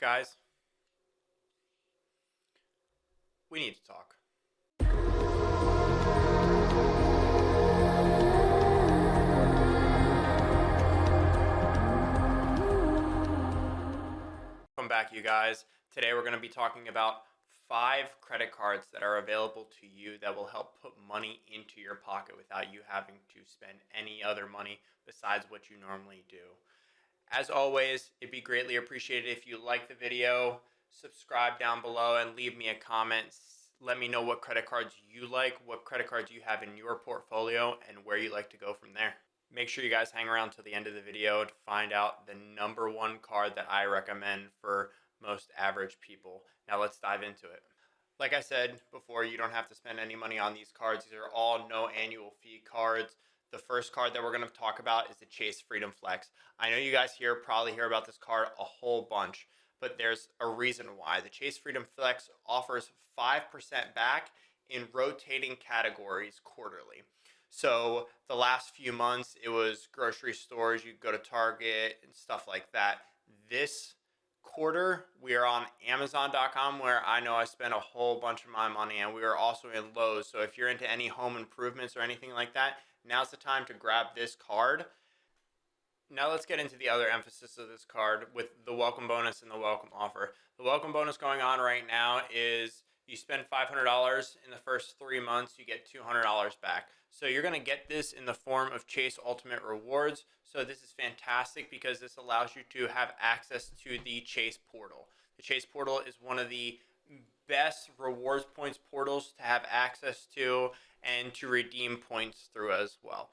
guys? We need to talk. Welcome back, you guys. Today we're going to be talking about 5 credit cards that are available to you that will help put money into your pocket without you having to spend any other money besides what you normally do. As always, it'd be greatly appreciated if you like the video, subscribe down below, and leave me a comment. Let me know what credit cards you like, what credit cards you have in your portfolio, and where you like to go from there. Make sure you guys hang around till the end of the video to find out the #1 card that I recommend for most average people. Now let's dive into it. Like I said before, you don't have to spend any money on these cards. These are all no annual fee cards. The first card that we're going to talk about is the Chase Freedom Flex. I know you guys probably hear about this card a whole bunch, but there's a reason why. The Chase Freedom Flex offers 5% back in rotating categories quarterly. So the last few months, it was grocery stores. You go to Target and stuff like that. This quarter, we are on Amazon.com, where I know I spent a whole bunch of my money, and we are also in Lowe's. So if you're into any home improvements or anything like that, now's the time to grab this card. Now let's get into the other emphasis of this card with the welcome bonus and the welcome offer. The welcome bonus going on right now is you spend $500 in the first 3 months, you get $200 back. So you're going to get this in the form of Chase Ultimate Rewards. So this is fantastic because this allows you to have access to the Chase portal. The Chase portal is one of the best rewards points portals to have access to and to redeem points through as well.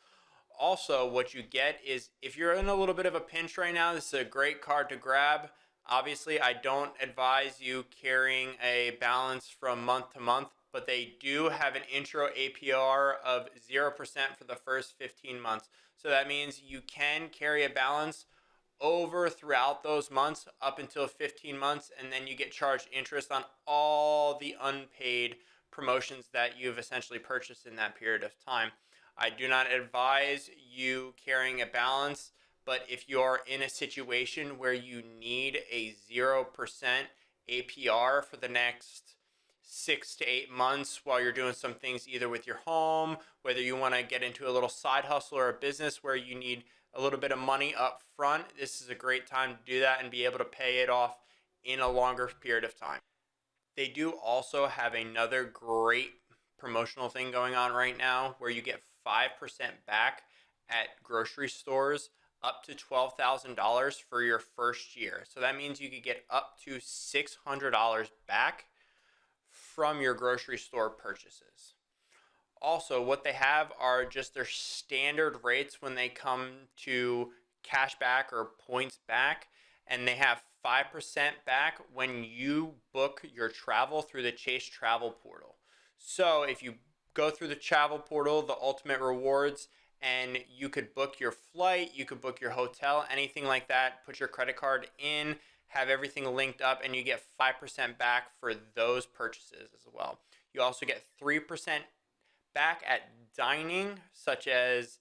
Also, what you get is if you're in a little bit of a pinch right now, this is a great card to grab. Obviously, I don't advise you carrying a balance from month to month, but they do have an intro APR of 0% for the first 15 months. So that means you can carry a balance over throughout those months up until 15 months, and then you get charged interest on all the unpaid promotions that you've essentially purchased in that period of time. I do not advise you carrying a balance, but if you're in a situation where you need a 0% APR for the next 6 to 8 months while you're doing some things either with your home, whether you want to get into a little side hustle or a business where you need a little bit of money up front, this is a great time to do that and be able to pay it off in a longer period of time. They do also have another great promotional thing going on right now where you get 5% back at grocery stores up to $12,000 for your first year. So that means you could get up to $600 back from your grocery store purchases. Also, what they have are just their standard rates when they come to cash back or points back, and they have 5% back when you book your travel through the Chase Travel Portal. So if you go through the travel portal, the Ultimate Rewards, and you could book your flight, you could book your hotel, anything like that, put your credit card in, have everything linked up, and you get 5% back for those purchases as well. You also get 3% back at dining, such as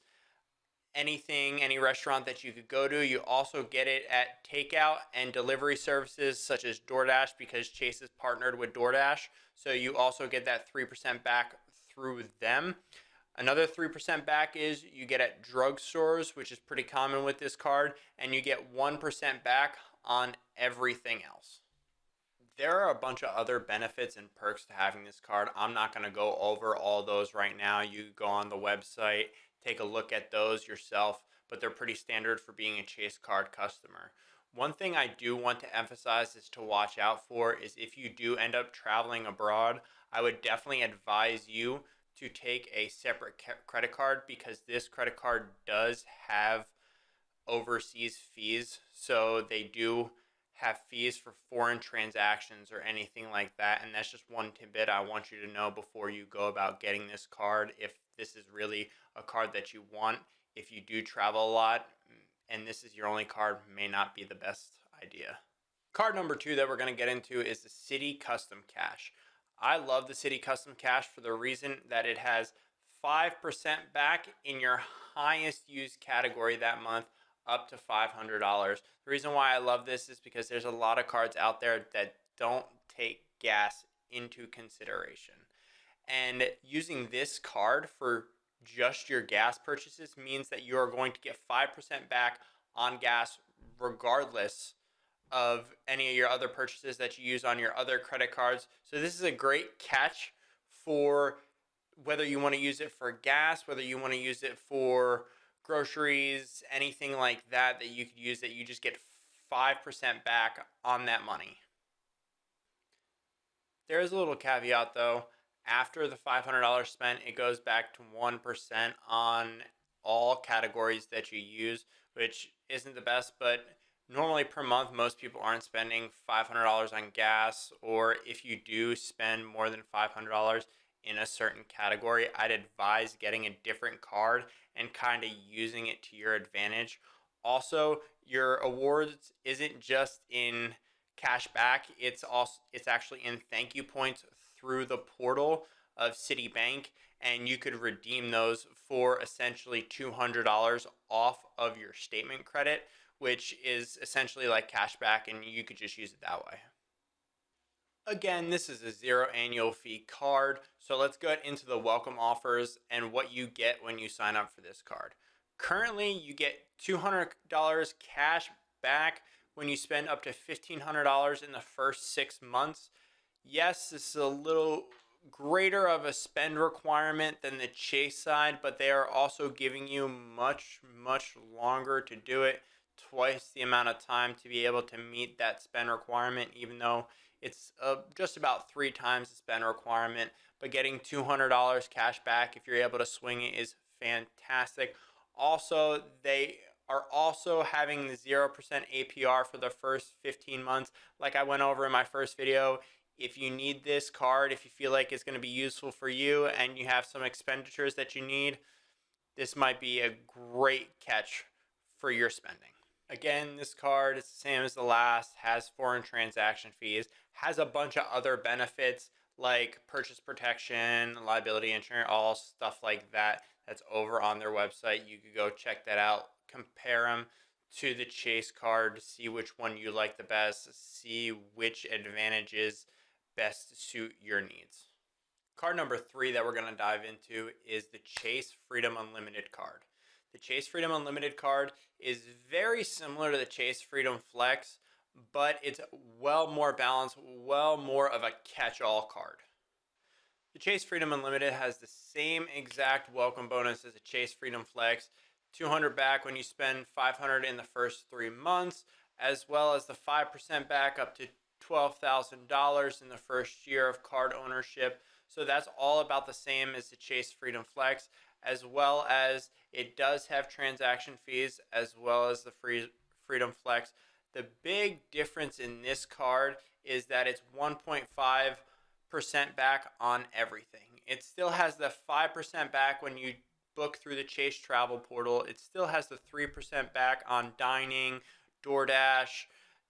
any restaurant that you could go to. You also get it at takeout and delivery services such as DoorDash, because Chase is partnered with DoorDash. So you also get that 3% back through them. Another 3% back is you get at drugstores, which is pretty common with this card, and you get 1% back on everything else. There are a bunch of other benefits and perks to having this card. I'm not going to go over all those right now. You go on the website, take a look at those yourself, but they're pretty standard for being a Chase card customer. One thing I do want to emphasize is to watch out for is if you do end up traveling abroad, I would definitely advise you to take a separate credit card, because this credit card does have overseas fees. So they do have fees for foreign transactions or anything like that. And that's just one tidbit I want you to know before you go about getting this card, if this is really a card that you want. If you do travel a lot and this is your only card, may not be the best idea. Card number 2 that we're going to get into is the Citi Custom Cash. I love the Citi Custom Cash for the reason that it has 5% back in your highest used category that month up to $500. The reason why I love this is because there's a lot of cards out there that don't take gas into consideration. And using this card for just your gas purchases means that you are going to get 5% back on gas regardless of any of your other purchases that you use on your other credit cards. So this is a great catch for whether you want to use it for gas, whether you want to use it for groceries, anything like that that you could use, that you just get 5% back on that money. There is a little caveat though. After the $500 spent, it goes back to 1% on all categories that you use, which isn't the best, but normally per month, most people aren't spending $500 on gas, or if you do spend more than $500 in a certain category, I'd advise getting a different card and kind of using it to your advantage. Also, your awards isn't just in cash back, it's actually in thank you points through the portal of Citibank, and you could redeem those for essentially $200 off of your statement credit, which is essentially like cash back, and you could just use it that way. Again, this is a zero annual fee card, so let's go into the welcome offers and what you get when you sign up for this card. Currently, you get $200 cash back when you spend up to $1,500 in the first 6 months. Yes, this is a little greater of a spend requirement than the Chase side, but they are also giving you much longer to do it, twice the amount of time to be able to meet that spend requirement, even though it's just about 3 times the spend requirement. But getting $200 cash back if you're able to swing it is fantastic. Also, they are also having the 0% APR for the first 15 months. Like I went over in my first video, if you need this card, if you feel like it's going to be useful for you and you have some expenditures that you need, this might be a great catch for your spending. Again, this card is the same as the last, has foreign transaction fees, has a bunch of other benefits like purchase protection, liability insurance, all stuff like that. That's over on their website. You could go check that out, compare them to the Chase card to see which one you like the best, see which advantages best suit your needs. Card number 3 that we're going to dive into is the Chase Freedom Unlimited card. The Chase Freedom Unlimited card is very similar to the Chase Freedom Flex, but it's well more balanced, well more of a catch-all card. The Chase Freedom Unlimited has the same exact welcome bonus as the Chase Freedom Flex, $200 back when you spend $500 in the first 3 months, as well as the 5% back up to $12,000 in the first year of card ownership. So that's all about the same as the Chase Freedom Flex, as well as it does have transaction fees as well as the Freedom Flex. The big difference in this card is that it's 1.5% back on everything. It still has the 5% back when you book through the Chase travel portal. It still has the 3% back on dining, DoorDash,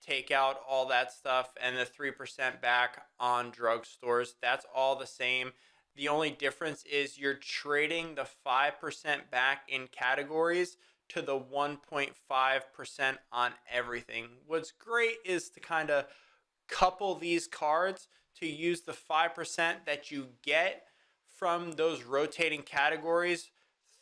takeout, all that stuff, and the 3% back on drugstores. That's all the same. The only difference is you're trading the 5% back in categories to the 1.5% on everything. What's great is to kind of couple these cards to use the 5% that you get from those rotating categories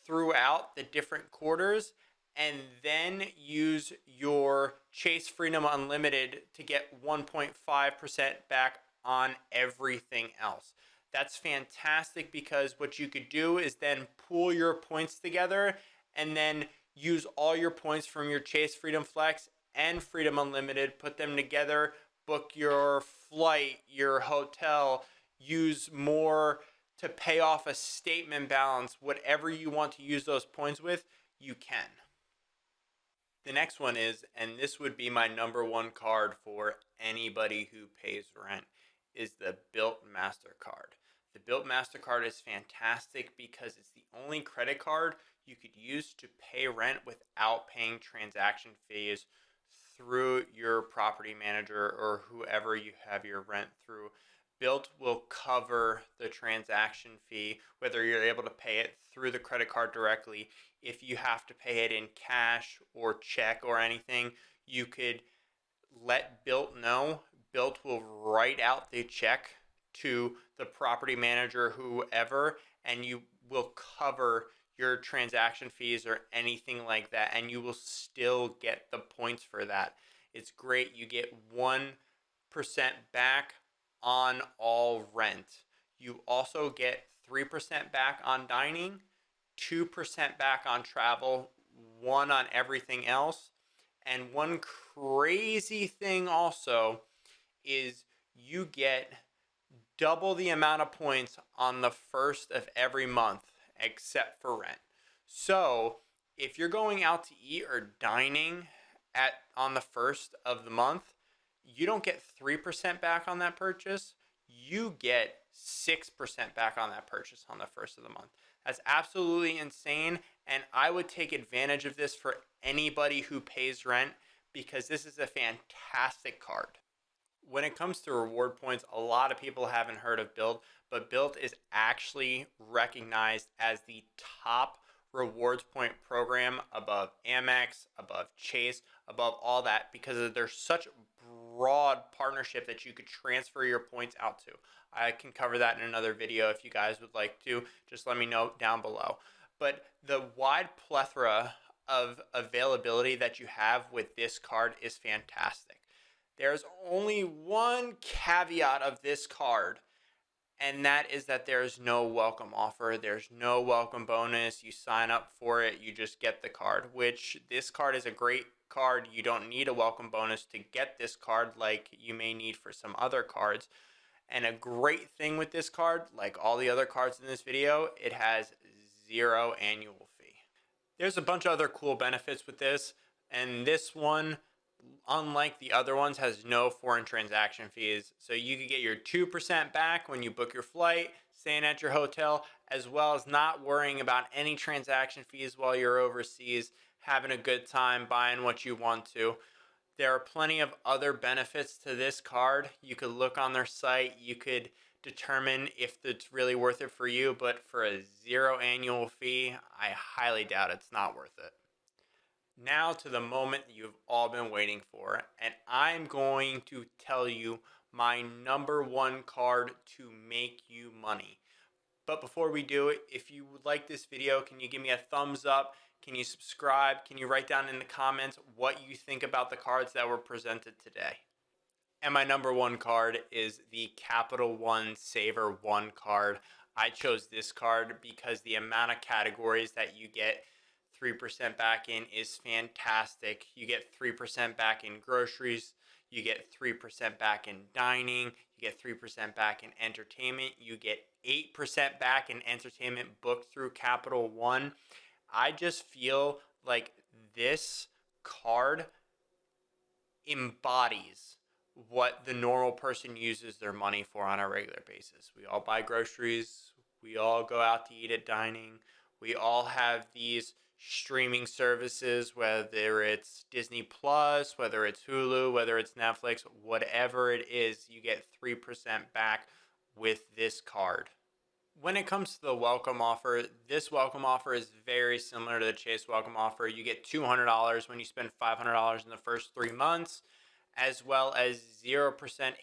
throughout the different quarters, and then use your Chase Freedom Unlimited to get 1.5% back on everything else. That's fantastic, because what you could do is then pool your points together and then use all your points from your Chase Freedom Flex and Freedom Unlimited, put them together, book your flight, your hotel, use more to pay off a statement balance. Whatever you want to use those points with, you can. The next one is, and this would be my number 1 card for anybody who pays rent, is the Bilt Mastercard. The Bilt Mastercard is fantastic because it's the only credit card you could use to pay rent without paying transaction fees through your property manager or whoever you have your rent through. Bilt will cover the transaction fee, whether you're able to pay it through the credit card directly. If you have to pay it in cash or check or anything, you could let Bilt know. Bilt will write out the check to the property manager, whoever, and you will cover your transaction fees or anything like that, and you will still get the points for that. It's great. You get 1% back on all rent. You also get 3% back on dining, 2% back on travel, 1 on everything else. And one crazy thing also is you get double the amount of points on the first of every month except for rent. So if you're going out to eat or dining on the first of the month, you don't get 3% back on that purchase. You get 6% back on that purchase on the first of the month. That's absolutely insane, and I would take advantage of this for anybody who pays rent because this is a fantastic card. When it comes to reward points, a lot of people haven't heard of Bilt, but Bilt is actually recognized as the top rewards point program above Amex, above Chase, above all that because there's such broad partnership that you could transfer your points out to. I can cover that in another video if you guys would like to. Just let me know down below. But the wide plethora of availability that you have with this card is fantastic. There's only one caveat of this card, and that is that there's no welcome offer. There's no welcome bonus. You sign up for it, you just get the card, which this card is a great card. You don't need a welcome bonus to get this card like you may need for some other cards. And a great thing with this card, like all the other cards in this video, it has 0 annual fee. There's a bunch of other cool benefits with this, and this one, unlike the other ones, has no foreign transaction fees. So you can get your 2% back when you book your flight, staying at your hotel, as well as not worrying about any transaction fees while you're overseas, having a good time, buying what you want to. There are plenty of other benefits to this card. You could look on their site. You could determine if it's really worth it for you, but for a 0 annual fee, I highly doubt it's not worth it. Now to the moment you've all been waiting for, and I'm going to tell you my number one card to make you money. But before we do it, if you would like this video, can you give me a thumbs up? Can you subscribe? Can you write down in the comments what you think about the cards that were presented today? And my number one card is the Capital One Savor One card. I chose this card because the amount of categories that you get 3% back in is fantastic. You get 3% back in groceries, you get 3% back in dining, you get 3% back in entertainment, you get 8% back in entertainment booked through Capital One. I just feel like this card embodies what the normal person uses their money for on a regular basis. We all buy groceries, we all go out to eat at dining, we all have these streaming services, whether it's Disney Plus, whether it's Hulu, whether it's Netflix, whatever it is, you get 3% back with this card. When it comes to the welcome offer, this welcome offer is very similar to the Chase welcome offer. You get $200 when you spend $500 in the first 3 months, as well as 0%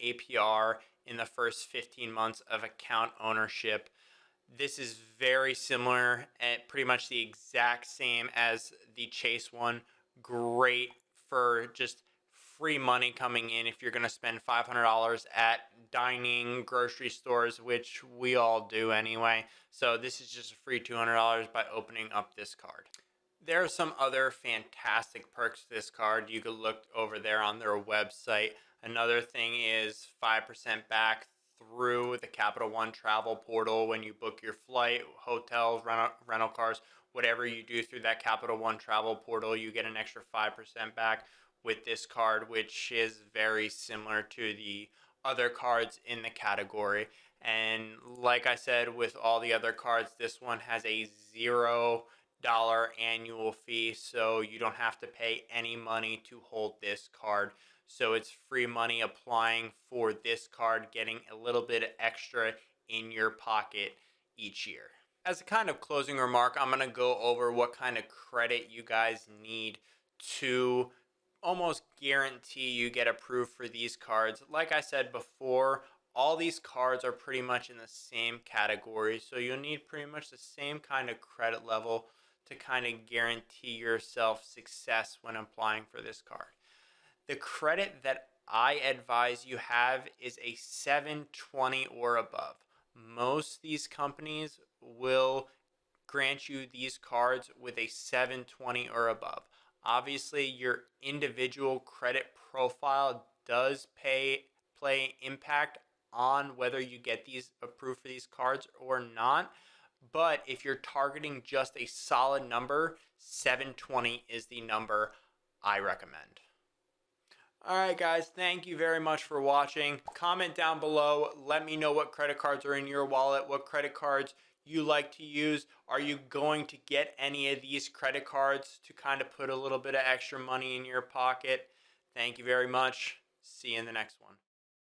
APR in the first 15 months of account ownership. This is very similar and pretty much the exact same as the Chase one. Great for just free money coming in if you're going to spend $500 at dining, grocery stores, which we all do anyway. So this is just a free $200 by opening up this card. There are some other fantastic perks to this card. You could look over there on their website. Another thing is 5% back through the Capital One travel portal when you book your flight, hotels, rental cars, whatever you do through that Capital One travel portal, you get an extra 5% back with this card, which is very similar to the other cards in the category. And like I said, with all the other cards, this one has a $0 annual fee, so you don't have to pay any money to hold this card. So it's free money applying for this card, getting a little bit extra in your pocket each year. As a kind of closing remark, I'm going to go over what kind of credit you guys need to almost guarantee you get approved for these cards. Like I said before, all these cards are pretty much in the same category, so you'll need pretty much the same kind of credit level to kind of guarantee yourself success when applying for this card. The credit that I advise you have is a 720 or above. Most of these companies will grant you these cards with a 720 or above. Obviously, your individual credit profile does play impact on whether you get these approved for these cards or not. But if you're targeting just a solid number, 720 is the number I recommend. Alright guys, thank you very much for watching. Comment down below, let me know what credit cards are in your wallet, what credit cards you like to use. Are you going to get any of these credit cards to kind of put a little bit of extra money in your pocket? Thank you very much. See you in the next one.